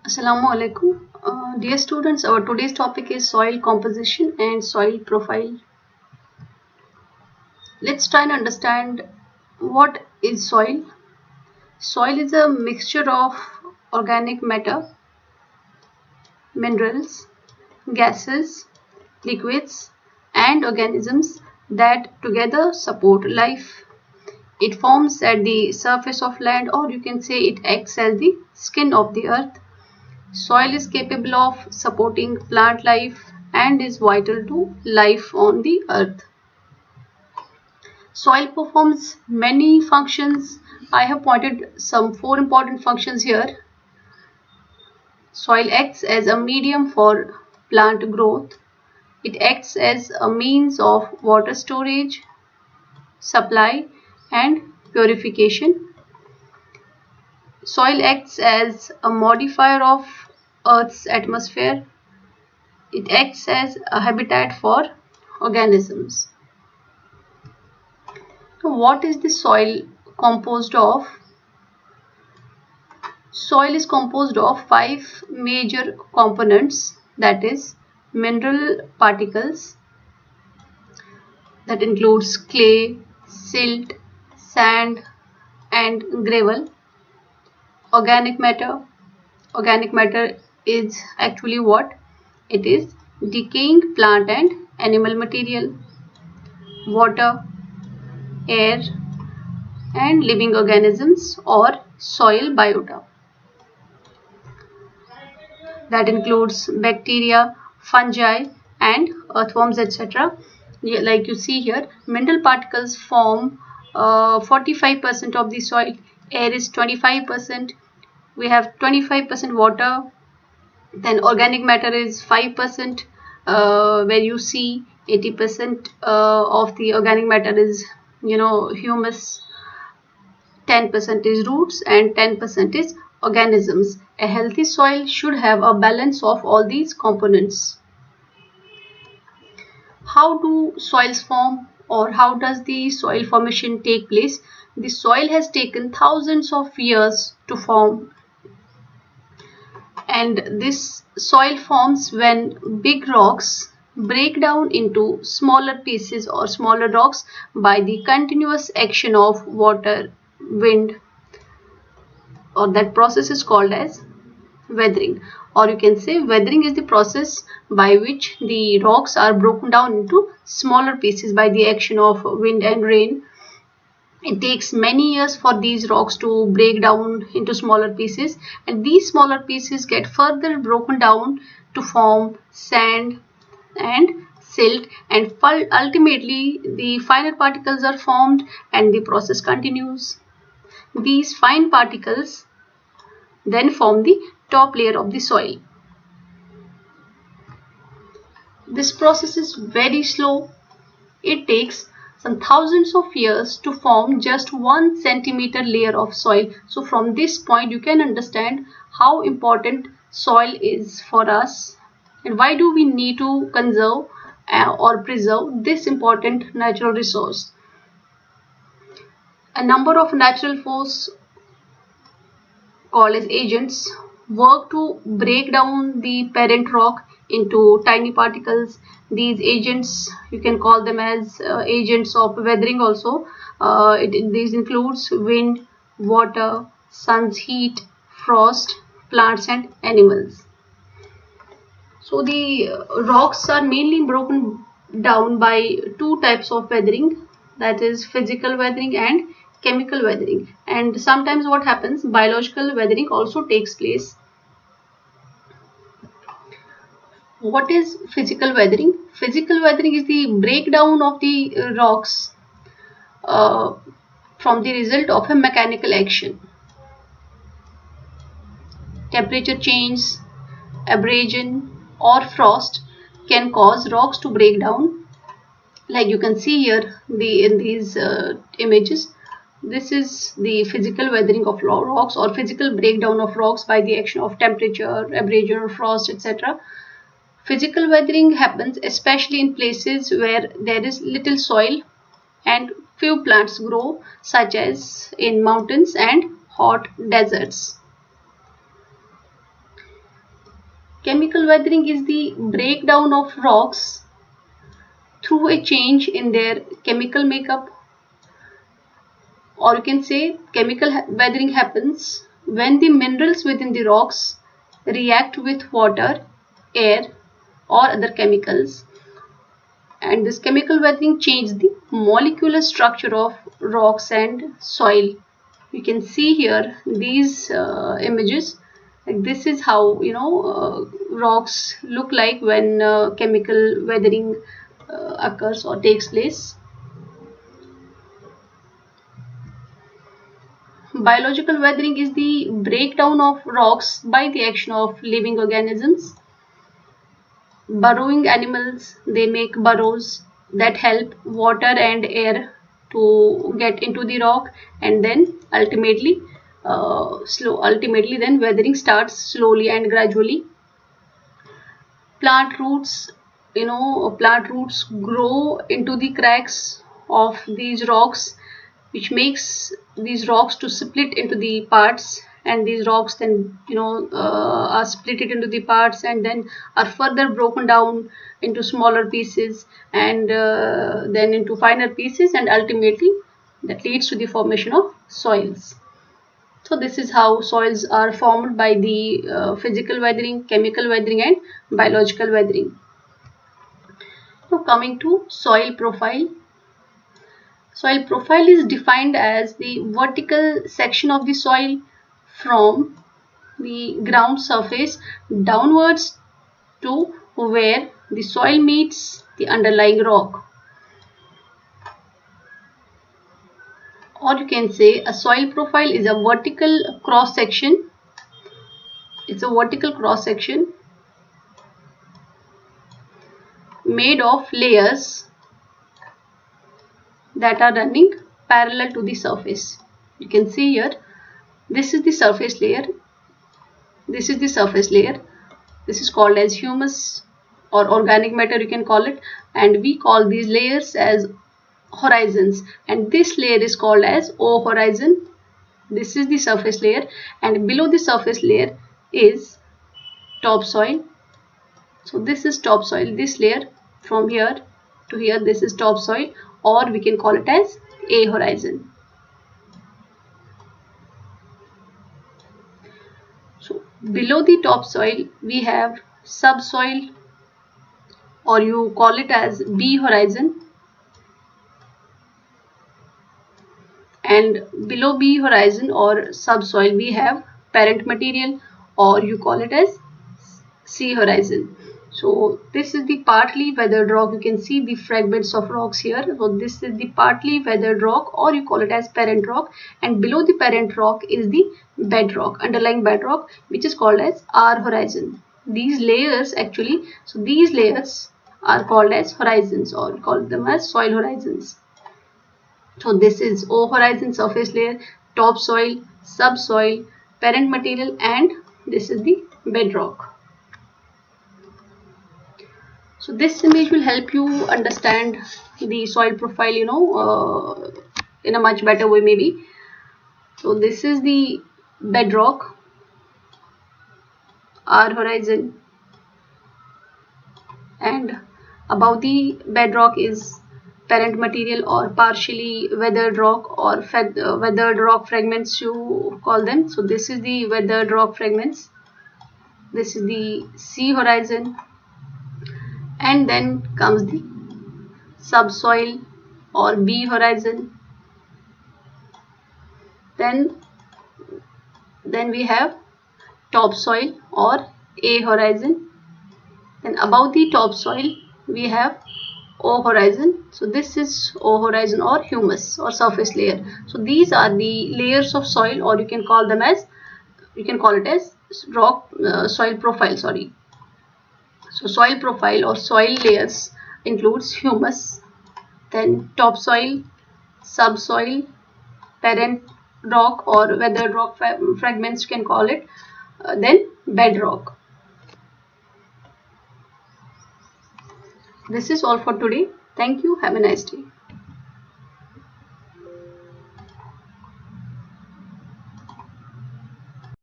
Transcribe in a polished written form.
Assalamu alaikum. Dear students, our today's topic is soil composition and soil profile. Let's try and understand what is soil. Soil is a mixture of organic matter, minerals, gases, liquids, and organisms that together support life. It forms at the surface of land, or you can say it acts as the skin of the earth. Soil is capable of supporting plant life and is vital to life on the earth. Soil performs many functions. I have pointed some four important functions here. Soil acts as a medium for plant growth. It acts as a means of water storage, supply, and purification. Soil acts as a modifier of Earth's atmosphere. It acts as a habitat for organisms. What is the soil composed of? Soil is composed of five major components, that is mineral particles, that includes clay, silt, sand and gravel. Organic matter. Organic matter is actually what? It is decaying plant and animal material. Water, air and living organisms or soil biota. That includes bacteria, fungi and earthworms, etc. Like you see here, mineral particles form 45% of the soil. Air is 25%. We have 25% water. Then organic matter is 5%, where you see 80% of the organic matter is humus, 10% is roots and 10% is organisms. A healthy soil should have a balance of all these components. How do soils form, or how does the soil formation take place? The soil has taken thousands of years to form, and this soil forms when big rocks break down into smaller pieces or smaller rocks by the continuous action of water, wind, or that process is called as weathering. Or you can say weathering is the process by which the rocks are broken down into smaller pieces by the action of wind and rain. It takes many years for these rocks to break down into smaller pieces, and these smaller pieces get further broken down to form sand and silt, and ultimately the finer particles are formed and the process continues. These fine particles then form the top layer of the soil. This process is very slow. It takes some thousands of years to form just 1 centimeter layer of soil. So from this point you can understand how important soil is for us and why do we need to conserve or preserve this important natural resource. A number of natural forces called as agents work to break down the parent rock into tiny particles. These agents, you can call them as agents of weathering also. These includes wind, water, sun's heat, frost, plants and animals. So the rocks are mainly broken down by two types of weathering, that is physical weathering and chemical weathering. And sometimes what happens, biological weathering also takes place. What is physical weathering? Physical weathering is the breakdown of the rocks uh, from the result of a mechanical action. Temperature change, abrasion or frost can cause rocks to break down. Like you can see here in these images, this is the physical weathering of rocks or physical breakdown of rocks by the action of temperature, abrasion or frost, etc. Physical weathering happens especially in places where there is little soil and few plants grow, such as in mountains and hot deserts. Chemical weathering is the breakdown of rocks through a change in their chemical makeup, or you can say chemical weathering happens when the minerals within the rocks react with water, air, or other chemicals, and this chemical weathering changes the molecular structure of rocks and soil. You can see here these images. Like this is how rocks look like when chemical weathering occurs or takes place. Biological weathering is the breakdown of rocks by the action of living organisms. Burrowing animals, they make burrows that help water and air to get into the rock, and then ultimately then weathering starts slowly and gradually. Plant roots grow into the cracks of these rocks, which makes these rocks to split into the parts, and these rocks then are split into the parts and then are further broken down into smaller pieces, and then into finer pieces, and ultimately that leads to the formation of soils. So this is how soils are formed by the physical weathering, chemical weathering, and biological weathering. Now coming to soil profile. Soil profile is defined as the vertical section of the soil from the ground surface downwards to where the soil meets the underlying rock. Or you can say a soil profile is a vertical cross section. It's a vertical cross section made of layers that are running parallel to the surface. You can see here, this is the surface layer, this is the surface layer, this is called as humus or organic matter, you can call it, and we call these layers as horizons, and this layer is called as O horizon. This is the surface layer, and below the surface layer is topsoil. So this is topsoil, this layer from here to here, this is topsoil, or we can call it as A horizon. So below the topsoil we have subsoil, or you call it as B horizon, and below B horizon or subsoil we have parent material, or you call it as C horizon. So this is the partly weathered rock. You can see the fragments of rocks here. So this is the partly weathered rock, or you call it as parent rock, and below the parent rock is the bedrock, underlying bedrock, which is called as R horizon. These layers actually, so these layers are called as horizons, or call them as soil horizons. So this is O horizon, surface layer, topsoil, subsoil, parent material, and this is the bedrock. So this image will help you understand the soil profile, in a much better way maybe. So this is the bedrock, R horizon, and above the bedrock is parent material or partially weathered rock, or weathered rock fragments you call them. So this is the weathered rock fragments, this is the C horizon, and then comes the subsoil or B horizon. Then we have topsoil or A horizon. Then above the topsoil we have O horizon. So this is O horizon or humus or surface layer. So these are the layers of soil, or you can call them as, you can call it as rock soil profile, sorry. So soil profile or soil layers includes humus, then topsoil, subsoil, parent rock or weathered rock fragments you can call it, then bedrock. This is all for today. Thank you. Have a nice day.